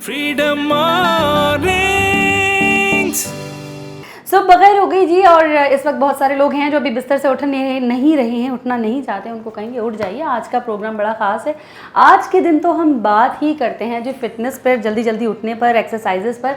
Freedom mornings. सुबह बखैर हो गई जी। और इस वक्त बहुत सारे लोग हैं जो अभी बिस्तर से उठने नहीं रहे हैं, उठना नहीं चाहते, उनको कहेंगे उठ जाइए। आज का प्रोग्राम बड़ा ख़ास है। आज के दिन तो हम बात ही करते हैं जो फिटनेस पर, जल्दी जल्दी उठने पर, एक्सरसाइजेस पर।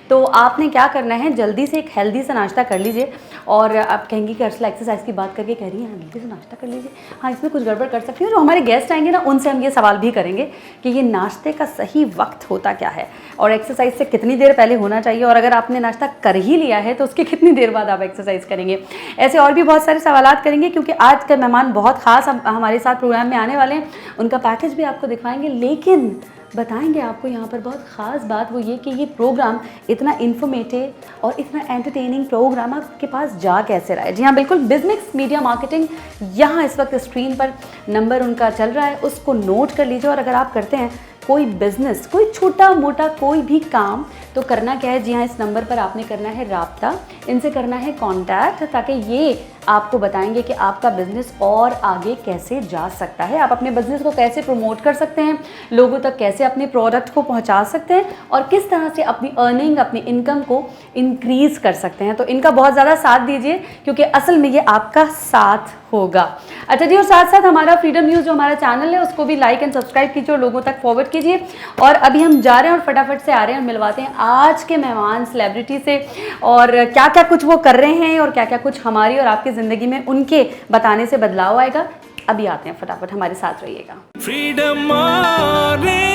तो आपने क्या करना है, जल्दी से एक हेल्दी सा नाश्ता कर लीजिए। और आप कहेंगे कि अर्सला एक्सरसाइज की बात करके कह रही है, जल्दी से नाश्ता कर लीजिए। हाँ, इसमें कुछ गड़बड़ कर सकती है। जो हमारे गेस्ट आएंगे ना, उनसे हम ये सवाल भी करेंगे कि ये नाश्ते का सही वक्त होता क्या है, और एक्सरसाइज से कितनी देर पहले होना चाहिए, और अगर आपने नाश्ता कर ही लिया है तो उसके कितनी देर बाद आप एक्सरसाइज करेंगे। ऐसे और भी बहुत सारे सवालात करेंगे, क्योंकि आज के मेहमान बहुत खास हमारे साथ प्रोग्राम में आने वाले हैं। उनका पैकेज भी आपको दिखवाएंगे, लेकिन बताएंगे आपको यहाँ पर बहुत ख़ास बात वो ये कि ये प्रोग्राम इतना इन्फॉर्मेटिव और इतना एंटरटेनिंग प्रोग्राम आपके पास जा कैसे रहा है। जी हाँ, बिल्कुल। बिजनेस मीडिया मार्केटिंग, यहाँ इस वक्त स्क्रीन पर नंबर उनका चल रहा है, उसको नोट कर लीजिए। और अगर आप करते हैं कोई बिज़नेस, कोई छोटा मोटा कोई भी काम, तो करना क्या है, जी हाँ, इस नंबर पर आपने करना है राब्ता, इनसे करना है कांटेक्ट, ताकि ये आपको बताएंगे कि आपका बिज़नेस और आगे कैसे जा सकता है, आप अपने बिज़नेस को कैसे प्रमोट कर सकते हैं, लोगों तक कैसे अपने प्रोडक्ट को पहुंचा सकते हैं, और किस तरह से अपनी अर्निंग, अपनी इनकम को इंक्रीज़ कर सकते हैं। तो इनका बहुत ज़्यादा साथ दीजिए, क्योंकि असल में ये आपका साथ होगा। अच्छा जी, और साथ साथ हमारा फ्रीडम न्यूज़ जो हमारा चैनल है उसको भी लाइक एंड सब्सक्राइब कीजिए और लोगों तक फॉरवर्ड कीजिए। और अभी हम जा रहे हैं और फटाफट से आ रहे हैं और मिलवाते हैं आज के मेहमान सेलिब्रिटी से, और क्या क्या कुछ वो कर रहे हैं और क्या क्या कुछ हमारी और आपकी ज़िंदगी में उनके बताने से बदलाव आएगा। अभी आते हैं, फटाफट हमारे साथ रहिएगा। Freedom mornings.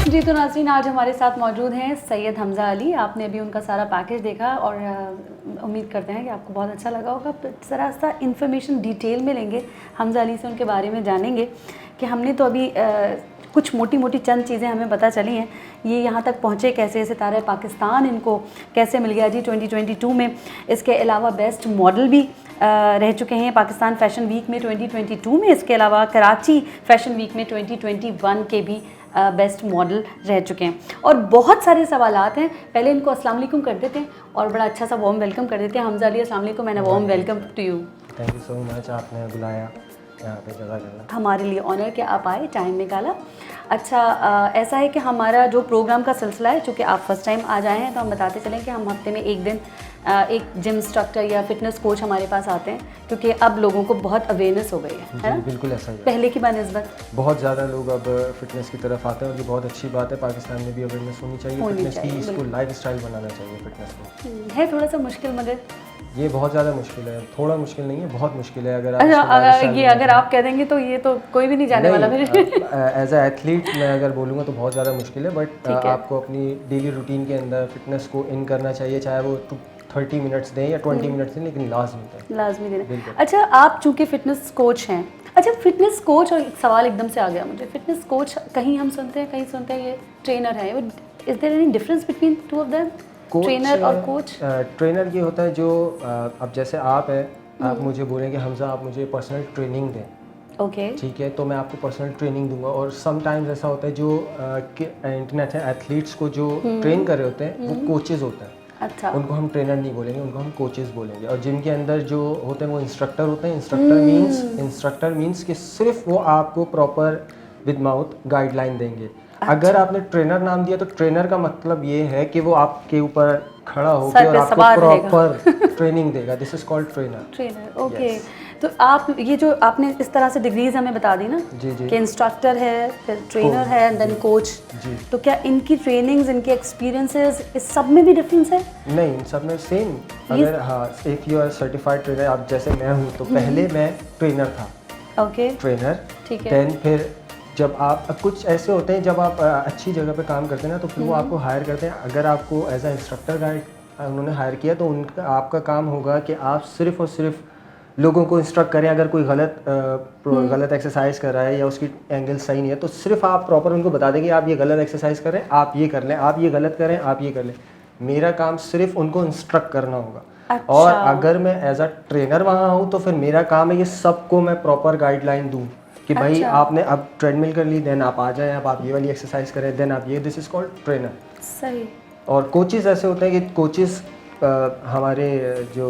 जी, तो नाज़रीन, आज हमारे साथ मौजूद हैं सैयद हमज़ा अली। आपने अभी उनका सारा पैकेज देखा और उम्मीद करते हैं कि आपको बहुत अच्छा लगा होगा। ज़रा सा इन्फॉर्मेशन डिटेल में लेंगे हमज़ा अली से, उनके बारे में जानेंगे कि हमने तो अभी कुछ मोटी मोटी चंद चीज़ें हमें पता चली हैं, ये यहाँ तक पहुँचे कैसे, सितारे पाकिस्तान इनको कैसे मिल गया जी 2022 में। इसके अलावा बेस्ट मॉडल भी रह चुके हैं पाकिस्तान फैशन वीक में 2022 में। इसके अलावा कराची फैशन वीक में 2021 के भी बेस्ट मॉडल रह चुके हैं। और बहुत सारे सवालात हैं। पहले इनको अस्सलाम वालेकुम कर देते हैं और बड़ा अच्छा सा वार्म वेलकम कर देते हैं। हमज़ा अली, अस्सलाम वालेकुम and warm welcome to you. Thank you so much, आपने बुलाया यहाँ पे जगह देना। हमारे लिए ऑनर कि आप आए, टाइम निकाला। अच्छा, ऐसा है कि हमारा जो प्रोग्राम का सिलसिला है, चूँकि आप फर्स्ट टाइम आ जाए हैं, तो हम बताते चलें कि हम हफ्ते में एक दिन एक जिम इंस्ट्रक्टर या फिटनेस कोच हमारे पास आते हैं, क्योंकि अब लोगों को बहुत अवेयरनेस हो गई है ना? बिल्कुल ऐसा ही है। पहले की बनस्बत बहुत ज़्यादा लोग अब फिटनेस की तरफ आते हैं और ये बहुत अच्छी बात है। पाकिस्तान में भी अवेयरनेस होनी चाहिए फिटनेस की, इसको लाइफस्टाइल बनाना चाहिए फिटनेस को। है थोड़ा सा मुश्किल, मगर ये बहुत ज़्यादा मुश्किल है। थोड़ा मुश्किल नहीं है, बहुत मुश्किल है। अगर अगर आप कह देंगे तो ये तो कोई भी नहीं जाने वाला फिर। एज ए एथलीट मैं अगर बोलूँगा तो बहुत ज़्यादा मुश्किल है, बट आपको अपनी डेली रूटीन के अंदर फिटनेस को इन करना चाहिए, चाहे वो 30 मिनट्स दें या 20 मिनट्स दें, लेकिन लाजमी दें। अच्छा, आप चूँकि फिटनेस कोच हैं, अच्छा फिटनेस कोच, और एक सवाल एकदम से आ गया मुझे, फिटनेस कोच कहीं हम सुनते हैं, कहीं सुनते हैं ये ट्रेनर है। Is there any difference between two of them, trainer और कोच? ट्रेनर ये होता है जो अब जैसे आप है, आप मुझे बोलेंगे हमज़ा आप मुझे पर्सनल ट्रेनिंग दें, ओके ठीक है, तो मैं आपको पर्सनल ट्रेनिंग दूंगा। और समटाइम्स ऐसा होता है जो इंटरनेशनल एथलीट्स को जो ट्रेन कर रहे होते हैं वो कोचेज़ होते हैं। अच्छा, उनको हम ट्रेनर नहीं बोलेंगे, उनको हम कोचेज़ बोलेंगे। और जिम के अंदर जो होते हैं वो इंस्ट्रक्टर होते हैं। इंस्ट्रक्टर मीन्स कि सिर्फ वो आपको प्रॉपर विद माउथ गाइडलाइन देंगे। अच्छा। अगर आपने ट्रेनर नाम दिया तो ट्रेनर का मतलब ये है कि वो आपके ऊपर खड़ा होकर और आपको प्रॉपर ट्रेनिंग देगा। This is called trainer. Okay. तो आप ये जो आपने इस तरह से डिग्रीज हमें बता दी ना, जी कि इंस्ट्रक्टर है, फिर ट्रेनर है एंड देन कोच, तो क्या इनकी ट्रेनिंग्स, इनके एक्सपीरियंसेस, इस सब में भी डिफरेंस है? नहीं, इन सब में सेम। अगर हाँ, if you are certified trainer, आप जैसे मैं हूँ, तो पहले मैं ट्रेनर था। ओके, ट्रेनर, ठीक है। देन फिर जब आप कुछ ऐसे होते हैं, जब आप अच्छी जगह पे काम करते हैं ना, तो फिर वो आपको हायर करते हैं। अगर आपको एज अ इंस्ट्रक्टर गाइड उन्होंने हायर किया, तो उनका आपका काम होगा कि आप सिर्फ और सिर्फ लोगों को इंस्ट्रक्ट करें। अगर कोई गलत एक्सरसाइज कर रहा है या उसकी एंगल सही नहीं है, तो सिर्फ आप प्रॉपर उनको बता देंगे आप ये गलत एक्सरसाइज करें, आप ये कर लें, आप ये गलत करें, आप ये कर लें। मेरा काम सिर्फ उनको इंस्ट्रक्ट करना होगा। अच्छा। और अगर मैं एज अ ट्रेनर वहाँ हूँ, तो फिर मेरा काम है ये सबको मैं प्रॉपर गाइडलाइन दूँ कि भाई अच्छा। आपने अब ट्रेडमिल कर ली, देन आप आ जाएं, अब आप ये वाली एक्सरसाइज करें, देन आप ये, दिस इज कॉल्ड ट्रेनर। सही। और कोचेज़ ऐसे होते हैं कि कोचेज़ हमारे जो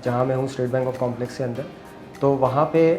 जहाँ मैं हूँ स्टेट बैंक ऑफ कॉम्प्लेक्स के अंदर, तो वहाँ पे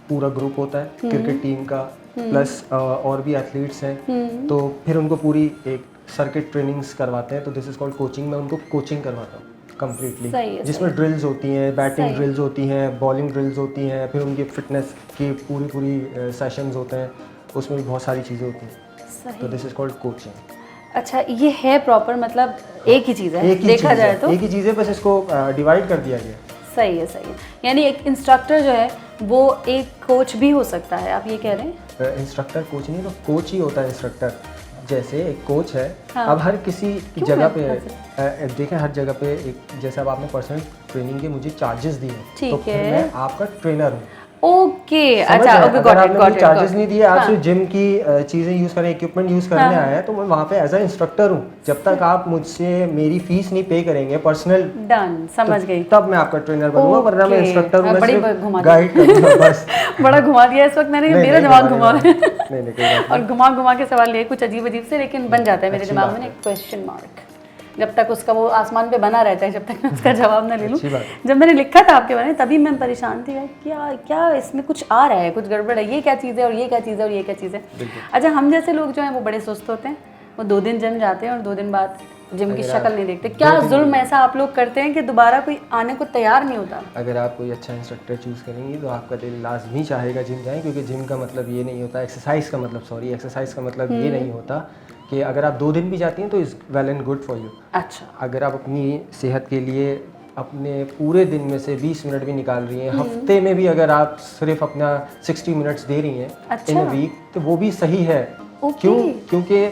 पूरा ग्रुप होता है क्रिकेट टीम का, प्लस और भी एथलीट्स हैं, तो फिर उनको पूरी एक सर्किट ट्रेनिंग्स करवाते हैं, तो दिस इज़ कॉल्ड कोचिंग। मैं उनको कोचिंग करवाता हूँ कंप्लीटली, जिसमें ड्रिल्स होती हैं, बैटिंग ड्रिल्स होती हैं, बॉलिंग ड्रिल्स होती हैं, फिर उनकी फिटनेस की पूरी सेशंस होते हैं, उसमें भी बहुत सारी चीज़ें होती हैं, तो दिस इज़ कॉल्ड कोचिंग। अच्छा, ये है प्रॉपर, मतलब एक ही चीज़ है, देखा जाए तो एक ही चीज़ है, बस इसको डिवाइड कर दिया गया। सही है, सही है। यानी एक इंस्ट्रक्टर जो है वो एक कोच भी हो सकता है, आप ये कह रहे हैं? इंस्ट्रक्टर कोच नहीं, तो कोच ही होता है इंस्ट्रक्टर। जैसे एक कोच है, हाँ। अब हर किसी की जगह पे देखें, हर जगह पे एक, जैसे अब आपने पर्सनल ट्रेनिंग के मुझे चार्जेस दिए, तो फिर मैं आपका ट्रेनर हूँ। ओके, अच्छा, okay, got it, got it. Charges नहीं दिए, आप सिर्फ जिम की चीज़ें यूज़ करें, इक्विपमेंट यूज़ करने आए हैं, तो मैं वहाँ पे एज अ इंस्ट्रक्टर हूँ। जब तक आप मुझसे मेरी फीस नहीं पे करेंगे पर्सनल, डन, समझ गई, तब मैं आपका ट्रेनर बनूंगा, वरना मैं इंस्ट्रक्टर हूँ, मैं सिर्फ गाइड करूँगा बस। बड़ा घुमा दिया इस वक्त मैंने, मेरा दिमाग घुमा नहीं और घुमा के सवाल लिए कुछ अजीब अजीब से, लेकिन बन जाता है मेरे दिमाग में एक क्वेश्चन मार्क, जब तक उसका वो आसमान पे बना रहता है, जब तक मैं उसका जवाब ना ले लूँ। जब मैंने लिखा था आपके बारे में तभी मैं परेशान थी, क्या क्या इसमें कुछ आ रहा है, कुछ गड़बड़ है, ये क्या चीज़ है और ये क्या चीज़ है और ये क्या चीज़ है। अच्छा, हम जैसे लोग जो हैं वो बड़े सुस्त होते हैं, वो 2 दिन जिम जाते हैं और 2 दिन बाद जिम की शक्ल नहीं देखते। क्या जुल्म ऐसा आप लोग करते हैं कि दोबारा कोई आने को तैयार नहीं होता? अगर आप कोई अच्छा इंस्ट्रक्टर चूज़ करेंगे तो आपका दिल लाजमी चाहेगा जिम जाएं, क्योंकि जिम का मतलब ये नहीं होता, एक्सरसाइज का मतलब ये नहीं होता कि अगर आप 2 दिन भी जाती हैं तो is well and good for you. अच्छा, अगर आप अपनी सेहत के लिए अपने पूरे दिन में से 20 मिनट भी निकाल रही हैं, हफ्ते में भी अगर आप सिर्फ अपना 60 मिनट्स दे रही हैं इन अ वीक, तो वो भी सही है। क्योंकि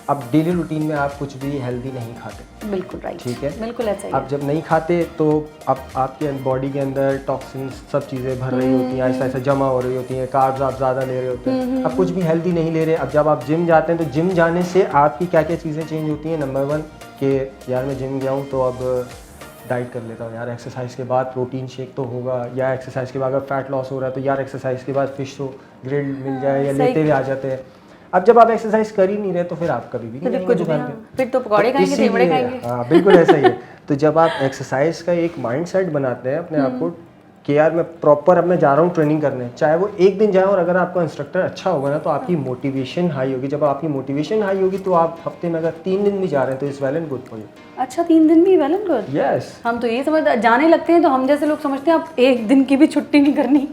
अब डेली रूटीन में आप कुछ भी हेल्दी नहीं खाते। बिल्कुल राइट, ठीक है, बिल्कुल ऐसा ही। आप जब नहीं खाते तो अब आपके बॉडी के अंदर टॉक्सिन्स सब चीज़ें भर रही होती हैं, ऐसा ऐसा जमा हो रही होती हैं, कार्ब्स आप ज़्यादा ले रहे होते हैं, अब कुछ भी हेल्दी नहीं ले रहे। अब जब आप जिम जाते हैं तो जिम जाने से आपकी क्या क्या चीज़ें चेंज होती हैं। नंबर 1 कि यार मैं जिम गया हूँ तो अब डाइट कर लेता हूँ यार, एक्सरसाइज के बाद प्रोटीन शेक तो होगा, या एक्सरसाइज के बाद अगर फैट लॉस हो रहा है तो यार एक्सरसाइज के बाद फिश तो ग्रिल्ड मिल जाए, या लेते हुए आ जाते हैं। अब जब आप एक्सरसाइज कर ही नहीं रहे तो फिर आप कभी भी नहीं कुछ दुकान पे, फिर तो पकौड़े खाएंगे, टेबड़े खाएंगे। हाँ, बिल्कुल ऐसा ही है। तो जब आप एक्सरसाइज का एक माइंडसेट बनाते हैं अपने आप को कि यार मैं प्रॉपर अब मैं जा रहा हूँ ट्रेनिंग करने, चाहे वो 1 दिन जाए, और अगर आपका इंस्ट्रक्टर अच्छा होगा ना तो आपकी मोटिवेशन हाई होगी। जब आपकी मोटिवेशन हाई होगी तो आप हफ्ते में अगर 3 दिन भी जा रहे हैं तो is well and good for you. अच्छा, 3 दिन भी वेल एंड गुड? यस। हम तो ये समझ जाने लगते हैं तो हम जैसे लोग समझते हैं आप 1 दिन की भी छुट्टी नहीं करनी,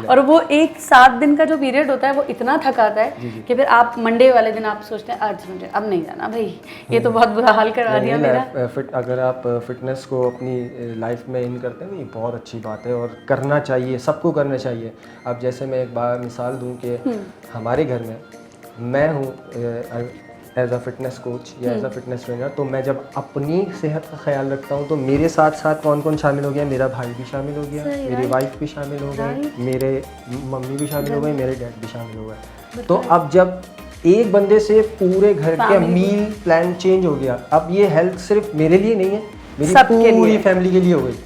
और वो एक 7 दिन का जो पीरियड होता है वो इतना थकाता है कि फिर आप मंडे वाले दिन आप सोचते हैं आज मुझे अब नहीं जाना भाई, ये तो बहुत बुरा हाल करवा दिया मेरा। अगर आप फिटनेस को अपनी लाइफ में इन करते हैं तो ये बहुत अच्छी बात है और करना चाहिए, सबको करना चाहिए। अब जैसे मैं एक बार मिसाल दूं कि हमारे घर में मैं हूँ एज अ फिटनेस कोच या एज अ फिटनेस ट्रेनर, तो मैं जब अपनी सेहत का ख्याल रखता हूँ तो मेरे साथ साथ कौन कौन शामिल हो गया, मेरा भाई भी शामिल हो गया, मेरी वाइफ भी शामिल हो गई, मेरे मम्मी भी शामिल हो गई, मेरे डैड भी शामिल हो गए। तो अब जब एक बंदे से पूरे घर का मील प्लान चेंज हो गया, अब ये हेल्थ सिर्फ मेरे लिए नहीं है, मेरी पूरी फैमिली के लिए हो गई,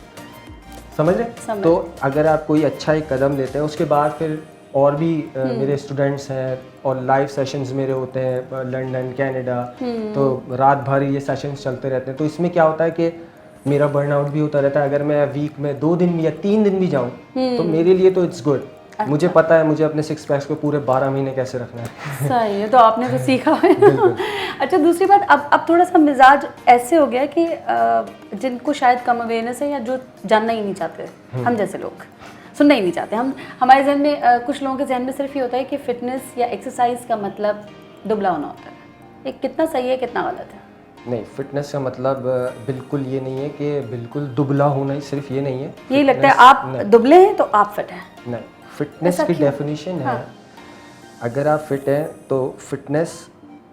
समझ रहे? तो अगर आप कोई अच्छा एक कदम लेते हैं, उसके बाद फिर और भी मेरे स्टूडेंट्स हैं और लाइव सेशंस मेरे होते हैं लंदन, कनाडा, तो रात भर ये सेशंस चलते रहते हैं। तो इसमें क्या होता है कि मेरा बर्नआउट भी होता रहता है। अगर मैं वीक में 2 दिन या 3 दिन भी जाऊँ तो मेरे लिए तो इट्स गुड। अच्छा। मुझे पता है मुझे अपने 6 पैक्स को पूरे 12 महीने कैसे रखना है। सही है, तो आपने तो सीखा है। अच्छा, दूसरी बात, अब थोड़ा सा मिजाज ऐसे हो गया कि जिनको शायद कम अवेयरनेस है या जो जानना ही नहीं चाहते, हम जैसे लोग सुनना ही नहीं चाहते, हमारे जहन में कुछ लोगों के जहन में सिर्फ ये होता है कि फिटनेस या एक्सरसाइज का मतलब दुबला होना होता है। ये कितना सही है, कितना गलत है? नहीं, फिटनेस का मतलब बिल्कुल ये नहीं है कि बिल्कुल दुबला होना ही, सिर्फ ये नहीं है। यही लगता है आप दुबले हैं तो आप फिट हैं? नहीं, फिटनेस की डेफिनेशन है, अगर आप फिट हैं तो फिटनेस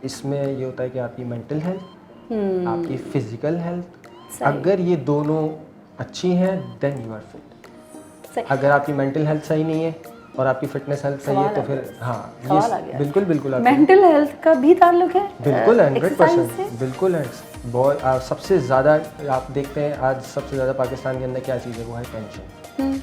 इसमें ये होता है कि आपकी मेंटल हेल्थ, आपकी फिजिकल हेल्थ, अगर ये दोनों अच्छी हैं देन यू आर फिट। अगर आपकी मेंटल हेल्थ सही नहीं है और आपकी फिटनेस हेल्थ सही है तो फिर ये बिल्कुल बिल्कुल मेंटल हेल्थ का भी ताल्लुक है। बिल्कुल 100%, बिल्कुल है। बहुत सबसे ज़्यादा आप देखते हैं आज सबसे ज़्यादा पाकिस्तान के अंदर क्या चीज़ है, वो है टेंशन।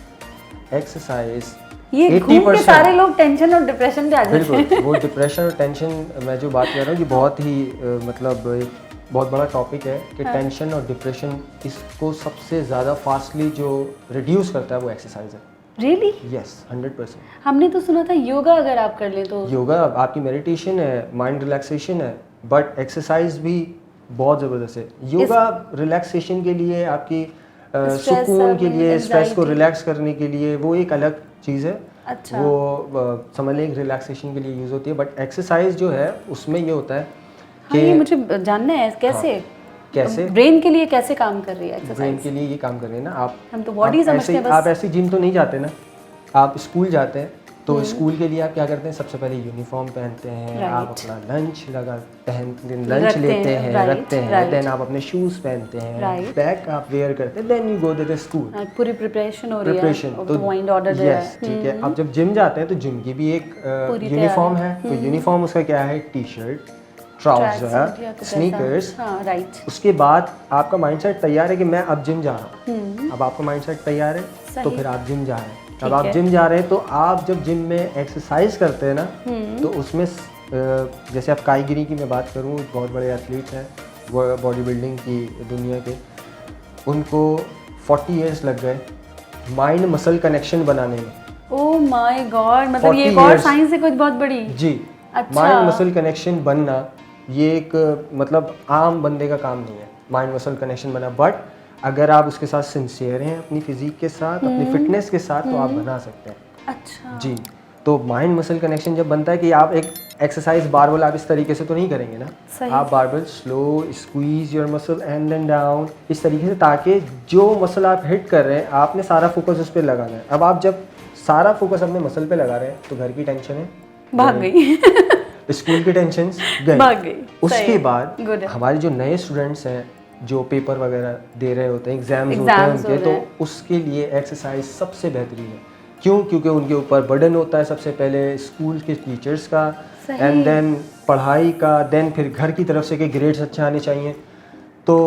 एक्सरसाइज, ये घूम के सारे लोग टेंशन और डिप्रेशन पे आ जाते हैं। बिल्कुल, वो डिप्रेशन और टेंशन मैं जो बात कर रहा हूँ कि बहुत ही मतलब बहुत बड़ा टॉपिक है कि टेंशन और डिप्रेशन इसको सबसे ज़्यादा फास्टली जो रिड्यूस करता है वो एक्सरसाइज है। रियली? यस, 100%। हमने तो सुना था योगा अगर आप कर लें तो। योगा आपकी मेडिटेशन है, माइंड रिलैक्सेशन है, बट एक्सरसाइज भी बहुत ज़बरदस्त है। योगा रिलैक्सेशन के लिए, आपकी सुकून के लिए, स्ट्रेस को रिलैक्स करने के लिए, वो एक अलग चीज़ है। अच्छा। वो समझ लें रिलैक्सेशन के लिए यूज़ होती है, बट एक्सरसाइज जो है उसमें ये होता है हाँ, ये मुझे जानना है कैसे। कैसे ब्रेन के लिए कैसे काम कर रही है एक्सरसाइज? ब्रेन के लिए ये काम कर रहे हैं ना आप। हम तो बॉडी समझते हैं बस। आप ऐसे जिम तो नहीं जाते ना, आप स्कूल जाते हैं तो स्कूल के लिए आप क्या करते हैं, सबसे पहले यूनिफॉर्म पहनते हैं, आप अपना लंच लंच लेते हैं, रखते हैं, देन आप अपने शूज़ पहनते हैं, बैग आप वेयर करते हैं, then you go to the school. पूरी प्रिपरेशन हो रही है, प्रिपरेशन तो पॉइंट ऑर्डर है। यस, ठीक है। अब जब जिम जाते हैं तो जिम की भी एक यूनिफॉर्म है, तो यूनिफॉर्म उसका क्या है, T shirt, trouser, sneakers. Right. उसके बाद आपका माइंडसेट तैयार है कि मैं अब जिम जा रहा हूँ। अब आपका माइंडसेट तैयार है तो फिर आप जिम जा रहे हैं। अब आप जिम जा रहे हैं तो आप जब जिम में एक्सरसाइज करते हैं ना, तो उसमें जैसे आप काईगिरी की मैं बात करूँ, बहुत बड़े एथलीट हैं वो बॉडी बिल्डिंग की दुनिया के, उनको 40 इयर्स लग गए माइंड मसल कनेक्शन बनाने में। ओह माय गॉड, मतलब ये एक और साइंस है कुछ बहुत बड़ी। जी। अच्छा। माइंड मसल कनेक्शन बनना ये एक मतलब आम बंदे का काम नहीं है, माइंड मसल कनेक्शन बना, बट अगर आप उसके साथ सिंसियर हैं, अपनी फिजिक के साथ, अपनी फिटनेस के साथ, तो आप बना सकते हैं। अच्छा। जी। तो माइंड मसल कनेक्शन जब बनता है कि आप एक एक्सरसाइज बारबल आप इस तरीके से तो नहीं करेंगे ना, आप barbell slow squeeze your muscle and then down, इस तरीके से, ताकि जो मसल आप हिट कर रहे हैं आपने सारा फोकस उस पर लगाना है। अब आप जब सारा फोकस अपने मसल पे लगा रहे हैं तो घर की टेंशन है भाग गई, स्कूल की टेंशन भाग गई। उसके बाद हमारे जो नए स्टूडेंट्स हैं जो पेपर वगैरह दे रहे होते हैं, एग्जाम्स होते हैं उनके, तो उसके लिए एक्सरसाइज सबसे बेहतरीन है। क्यों? क्योंकि उनके ऊपर बर्डन होता है सबसे पहले स्कूल के टीचर्स का, एंड देन पढ़ाई का, देन फिर घर की तरफ से कि ग्रेड्स अच्छे आने चाहिए। तो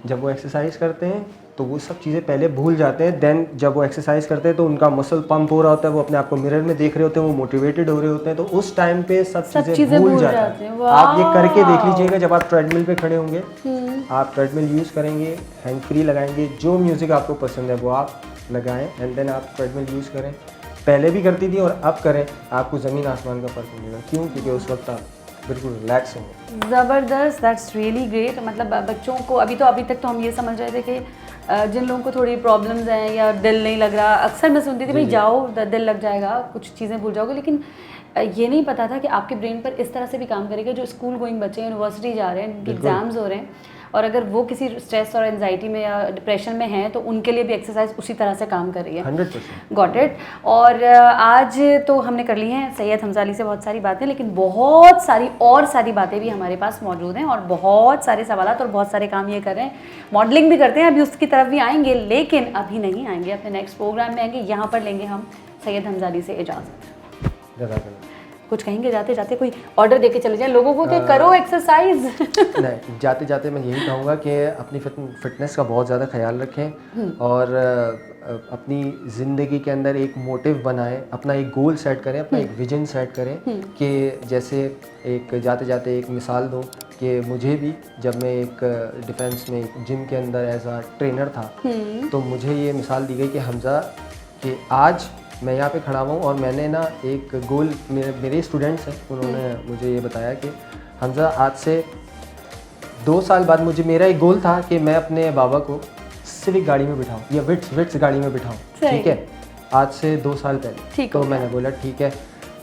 जब वो एक्सरसाइज करते हैं तो वो सब चीज़ें पहले भूल जाते हैं। देन जब वो एक्सरसाइज करते हैं तो उनका मसल पंप हो रहा होता है, वो अपने आप को मिरर में देख रहे होते हैं, वो मोटिवेटेड हो रहे होते हैं, तो उस टाइम पे सब चीज़ें भूल जाते हैं। आप ये करके देख लीजिएगा, जब आप ट्रेडमिल पे खड़े होंगे, आप ट्रेडमिल यूज़ करेंगे, हैंड फ्री लगाएंगे, जो म्यूज़िक आपको पसंद है वो आप लगाएं, एंड देन आप ट्रेडमिल यूज़ करें। पहले भी करती थी और अब करें, आपको ज़मीन आसमान का फ़र्क मिलेगा। क्यों? क्योंकि उस वक्त आप बिल्कुल रिलैक्स होंगे। ज़बरदस्त, दैट्स रियली ग्रेट। मतलब बच्चों को अभी तक तो हम ये समझ रहे थे कि जिन लोगों को थोड़ी प्रॉब्लम्स हैं या दिल नहीं लग रहा, अक्सर मैं सुनती थी भाई जाओ दिल लग जाएगा, कुछ चीज़ें भूल जाओगे, लेकिन ये नहीं पता था कि आपके ब्रेन पर इस तरह से भी काम करेगा। जो स्कूल गोइंग बच्चे यूनिवर्सिटी जा रहे हैं, एग्जाम्स हो रहे हैं, और अगर वो किसी स्ट्रेस और एंजाइटी में या डिप्रेशन में हैं तो उनके लिए भी एक्सरसाइज उसी तरह से काम कर रही है। 100%। Got it. और आज तो हमने कर ली हैं सैयद हमजा अली से बहुत सारी बातें, लेकिन बहुत सारी बातें भी हमारे पास मौजूद हैं और बहुत सारे सवालात और बहुत सारे काम ये कर रहे हैं। मॉडलिंग भी करते हैं, अभी उसकी तरफ भी आएंगे, लेकिन अभी नहीं आएंगे, अपने नेक्स्ट प्रोग्राम में आएंगे। यहाँ पर लेंगे हम सैयद हमजा अली से इजाज़त। कुछ कहेंगे जाते जाते, कोई ऑर्डर देके चले जाए लोगों को कि करो एक्सरसाइज? नहीं, जाते जाते मैं यही कहूँगा कि अपनी फिटनेस का बहुत ज़्यादा ख्याल रखें और अपनी ज़िंदगी के अंदर एक मोटिव बनाएं, अपना एक गोल सेट करें, अपना एक विजन सेट करें। कि जैसे एक जाते जाते एक मिसाल दूँ कि मुझे भी जब मैं एक डिफेंस में एक जिम के अंदर एज आ ट्रेनर था, तो मुझे ये मिसाल दी गई कि हमजा कि आज मैं यहाँ पे खड़ा हूँ और मैंने ना एक गोल, मेरे स्टूडेंट्स हैं, उन्होंने मुझे ये बताया कि हमजा आज से 2 साल बाद मुझे मेरा एक गोल था कि मैं अपने बाबा को सिविक गाड़ी में बिठाऊँ या विट्स गाड़ी में बिठाऊँ, ठीक है, आज से 2 साल पहले। तो मैंने बोला ठीक है।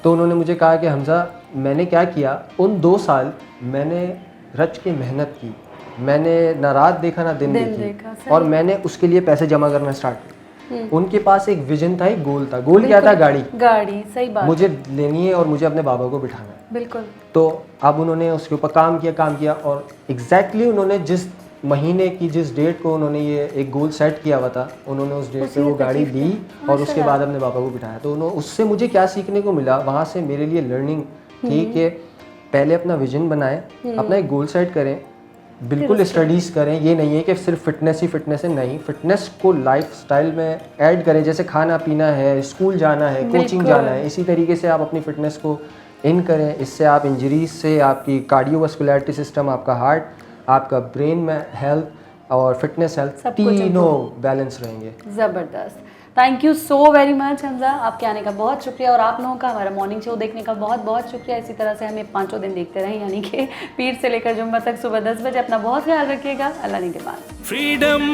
तो उन्होंने मुझे कहा कि हमजा मैंने क्या किया, उन 2 साल मैंने रच के मेहनत की, मैंने ना रात देखा ना दिन देखी, और मैंने उसके लिए पैसे जमा करना स्टार्ट किया। उनके पास एक विजन था, एक गोल था। गोल क्या था? गाड़ी। सही बात, मुझे लेनी है और मुझे अपने बाबा को बिठाना है। बिल्कुल। तो अब उन्होंने उसके ऊपर काम किया और एग्जैक्टली उन्होंने जिस महीने की जिस डेट को उन्होंने ये एक गोल सेट किया हुआ था, उन्होंने उस डेट पे वो गाड़ी ली और उसके बाद अपने बाबा को बिठाया। तो उन्होंने उससे मुझे क्या सीखने को मिला, वहाँ से मेरे लिए लर्निंग थी कि पहले अपना विजन बनाएं, अपना एक गोल सेट करें, बिल्कुल स्टडीज़ करें। ये नहीं है कि सिर्फ फिटनेस ही फिटनेस है, नहीं, फिटनेस को लाइफस्टाइल में ऐड करें। जैसे खाना पीना है, स्कूल जाना है, कोचिंग जाना है, इसी तरीके से आप अपनी फिटनेस को इन करें। इससे आप इंजरीज से, आपकी कार्डियोवास्कुलरिटी सिस्टम, आपका हार्ट आपका ब्रेन में हेल्थ और फिटनेस हेल्थ सब कुछ तीनों बैलेंस रहेंगे। ज़बरदस्त। Thank you so very much Hamza, आपके आने का बहुत शुक्रिया और आप लोगों का हमारा मॉर्निंग शो देखने का बहुत बहुत शुक्रिया। इसी तरह से हमें 5 दिन देखते रहें, यानी कि पीर से लेकर जुम्मा तक सुबह 10 बजे। अपना बहुत ख्याल रखिएगा। अल्लाह निगहबान। फ्रीडम